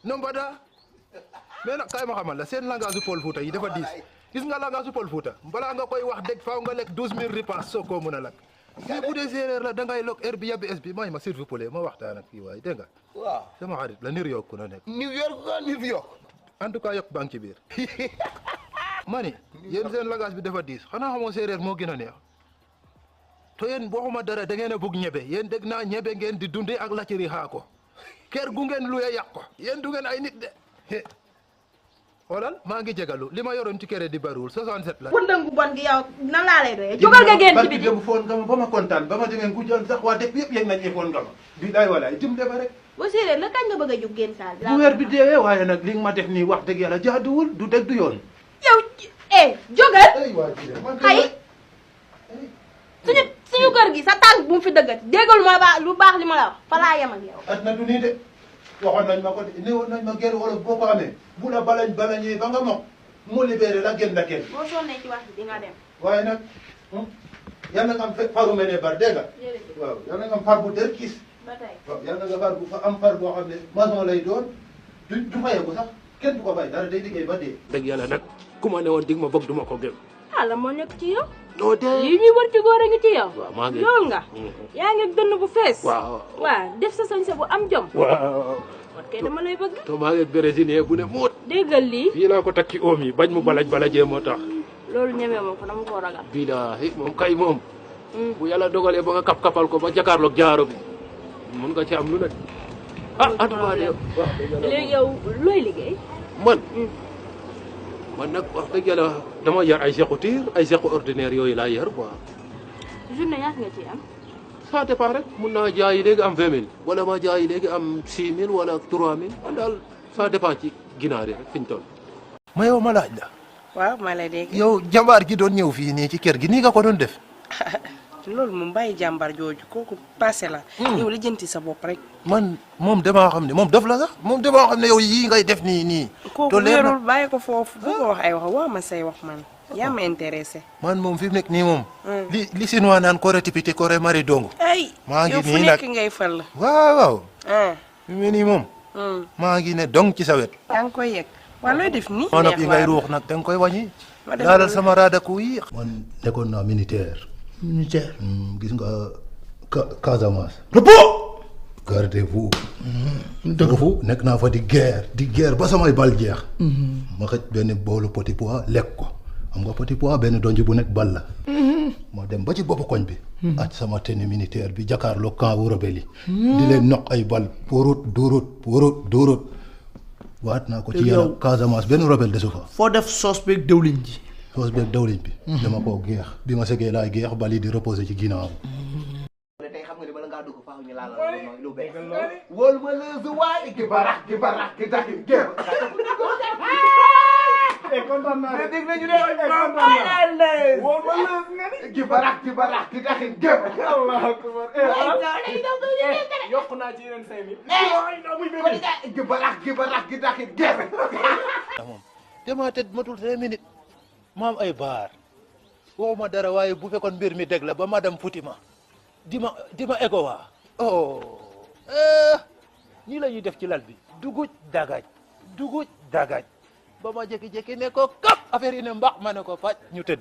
no mbaɗa mais nag kay ma xamal la seen langage Pël Fuuta yi dafa diis gis nga langage Pël Fuuta balaa nga koy wax dëgg faaw nga lekk 12000 repas soo ko mën a lakk mais bu dee séeréer la da ngay lok heure bi yabbi es bi may ma s'il vous plaît ma waxtaan ak kii waay dégg nga waaw sama xarit la New York ku na nekk New York en tout cas yokk baa ngi ci biir ma ni yéen seen langage bi dafa diis xanaa xamoo séeréer moo gën a neex to yéen waxuma dara da ngeen a bugg ñebe yéen dégg naa ñebe ngeen di dundee ak lacciri xaa ko kër gu ngeen luye yàq ko yéen du ngeen ay nit de xoolal maa ngi jégalu li ma yoroon ci kër di bariwul 67 la. wëndëngu bon gi yow nan laa lay doyee. jógal nga génn ci biti foon nga ma ba ma kontaan ba ma demee Ngoudiane sax waa dëkk yëpp yëg nañ ne foon nga ma. bi day walaay dimbale ba rek. boo séeréer la kañ nga bëgg a jóg génn saal bi. bu weer bi deewee waaye nag li nga ma def nii wax dëgg yàlla jaaduwul du dëgg du yoon. yow jógal. xay suñu kër gi sa tànk bu mu fi dëggati déggal ma ba lu baax li ma la wax fa laa yem ak yow. at na du nii de waxoon nañ ma ko de néewoon nañ ma gerte wolof boo ko amee bu la balañee ba nga mokk mu libéré la gën la gën. boo sonnee ci wax bi di nga dem. waaye nag yal na nga am faru mene bar dégg nga. waaw yal na nga am far bu dër kiis. ba tey waaw yal na nga far boo xam ne maçon lay doon du fayeeku sax kenn du ko fay dara day liggéey ba dee. dëgg yàlla nag ku ma ne woon dig ma bëgg du ma ko gëm. ah la moo nekk ci yow. noo dee lii ñuy wër ci góor a ngi ci yow. waaw maa ngi lool nga. yaa ngi dënn bu fees. waaw def sa sañse bu am jom. waaw. wat kay dama lay bëgg. to maa ngi brésilien bu ne muut. déggal lii. fii laa ko takki oom yi bañ mu balajee moo tax. loolu ñemee moom ko dama koo ragal. billaahi moom kay moom. bu yàlla dogalee ba nga kap-kapal ko ba jakaarloog jaaro bi mun nga ci am lu nekk. en tout cas de wax dëgg yàlla léegi yow looy liggéey. man nag wax dëgg yàlla dama yar ay sequ tiir ay sequ ordinaire yooyu laa yar quoi. journée ñaata nga ciy am. ça dépend rek mun naa jaayi léegi am 20000 wala ma jaayi léegi am 6000 wala 3000 man daal ça dépend ci ginaar yi rek fi ñu toll. ma yow ma laaj la. waaw maa lay dégg. yow jàmbaar gi doon ñëw fii nii ci kër gi nii nga ko doon def. loolu moom bàyyi jàmbaar jooju kooku passé la. yow li jënti sa bopp rek. man moom damaa xam ne moom dof la sax moom damaa xam ne yow yii ngay def nii. kooku leerul bàyyi ko foofu bu ko wax ay wax waa ma say wax man yaa ma intéressé. man moom fi mu nekk nii moom. li Sinwaa naan ko rétipité ko mari dongu. ay maa ngi yow fu nii nag nekk ngay fal. waaw. fi mu ne nii moom. maa ngi ne dong ci sa wet. yaa ngi koy yegg waaw looy def nii. neex yi ngay ruux nag da nga koy wàññi. laalal sama raadaku yi. man nekkoon naa militaire. gis nga Casamance. repos. gardez-vous. dëgg fu nekk naa fa di guerre ba samay bal jeex. ma xëj benn boolu petit pois lekk ko xam nga petit pois benn donj bu nekk bal la. ma dem ba ci boppu koñ bi. ak sama tenue militaire bi jàkkaarloo camp wu rebelle yi. di leen noq ay bal porot dóorot waat naa ko ci yàlla Casamance benn rebelle desu fa. foo def soos beeg dëwlin ji. soos beeg dawlin bi. dama koo geex bi ma segee laay geex bali di reposer ci ginnaaw. tey xam nga ni bala ngaa dugg faaw ñu laal lu bees. wóolu ma lëz waay gi barax gi taxin géem. kontaan naa dégg nañu ne kontaan naa wóolu ma lëz nga ni gi barax gi taxin géem. Allahu akbar. yokku naa ci yeneen 5000. gi barax gi taxin géem. moom damaa tëdd matul 5 minutes ma am ay baar waxuma dara waaye bu fekkoon mbir mi dégg la ba madame Foutima di ma ego waa ñii la ñuy def ci lal bi duguj dagaj ba ma jékki-jékki ne ko kap affaire yi ne mbax ma ne ko faj ñu tëdd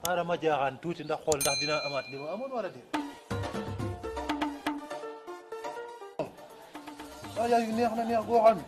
xaaral ma jaaxaan tuuti ndax xool ndax dina amaat li ma amoon wala déet waaw yaa yu neex na neex goo xam